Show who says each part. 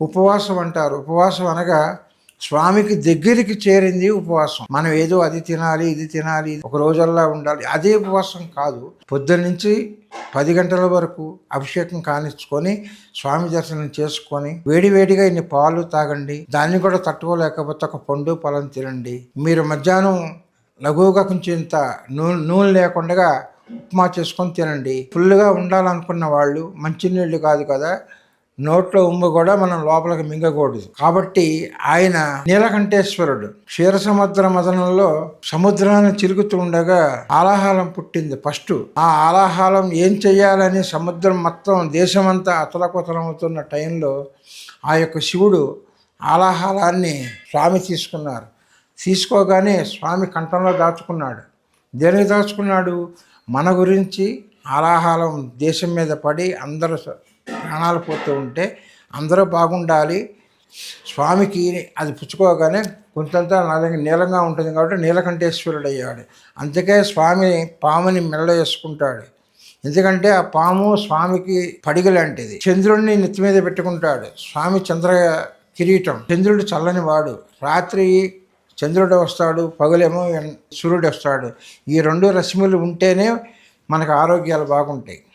Speaker 1: ఉపవాసం అంటారు. ఉపవాసం అనగా స్వామికి దగ్గరికి చేరింది ఉపవాసం. మనం ఏదో అది తినాలి, ఇది తినాలి, ఒక రోజల్లా ఉండాలి, అదే ఉపవాసం కాదు. పొద్దున్నుంచి 10 గంటల వరకు అభిషేకం కానిచ్చుకొని స్వామి దర్శనం చేసుకొని వేడివేడిగా ఇన్ని పాలు తాగండి. దాన్ని కూడా తట్టుకోలేకపోతే ఒక పండు పొలం తినండి. మీరు మధ్యాహ్నం లఘువుగా కొంచెం ఇంత నూనె లేకుండా ఉప్మా చేసుకొని తినండి. ఫుల్గా ఉండాలనుకున్న వాళ్ళు మంచినీళ్ళు కాదు కదా, నోట్లో ఉమ్ము కూడా మనం లోపలికి మింగకూడదు. కాబట్టి ఆయన నీలకంఠేశ్వరుడు క్షీరసముద్ర మదనంలో సముద్రాన్ని చిలుకుతూ ఉండగా ఆలాహలం పుట్టింది ఫస్ట్. ఆ ఆలాహలం ఏం చెయ్యాలని సముద్రం మొత్తం దేశమంతా అతలకుతలమవుతున్న టైంలో ఆ యొక్క శివుడు ఆలాహలాన్ని స్వామి తీసుకున్నారు. తీసుకోగానే స్వామి కంఠంలో దాచుకున్నాడు. దేనికి దాచుకున్నాడు? మన గురించి ఆలాహలం దేశం మీద పడి అందరూ ప్రాణాలు పోతూ ఉంటే అందరూ బాగుండాలి. స్వామికి అది పుచ్చుకోగానే కొంతంతా నీలంగా ఉంటుంది కాబట్టి నీలకంఠేశ్వరుడు అయ్యాడు. అందుకే స్వామి పాముని మెడలో వేసుకుంటాడు. ఎందుకంటే ఆ పాము స్వామికి పడిగ లాంటిది. చంద్రుడిని నెత్తి మీద పెట్టుకుంటాడు. స్వామి చంద్ర కిరీటం. చంద్రుడు చల్లని వాడు. రాత్రి చంద్రుడు వస్తాడు, పగలేమో సూర్యుడు వస్తాడు. ఈ రెండు రశ్మిలు ఉంటేనే మనకు ఆరోగ్యాలు బాగుంటాయి.